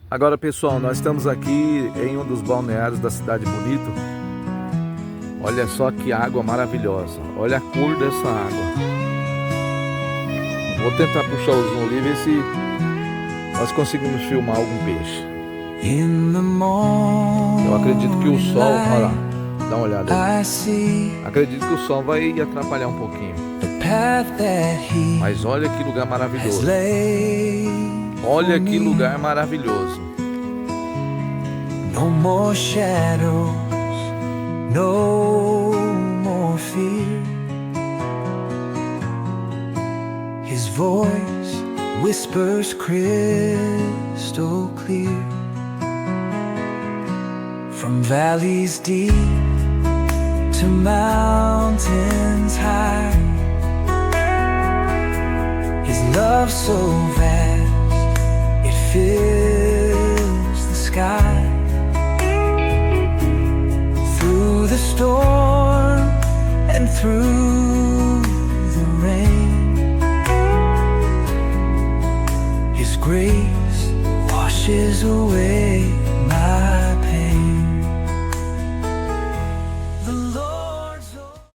Agora, pessoal, nós estamos aqui em um dos balneários da Cidade Bonito. Olha só que água maravilhosa. Olha a cor dessa água. Vou tentar puxar o zoom ali e ver se nós conseguimos filmar algum peixe. Eu acredito que o sol... Olha lá, dá uma olhada aí. Acredito que o sol vai atrapalhar um pouquinho. Mas olha que lugar maravilhoso. Olha que lugar maravilhoso. No more shadows, no more fear. His voice whispers crystal clear. From valleys deep to mountains high, His love so vast, it fills the sky. Through the storm and through the rain, His grace washes away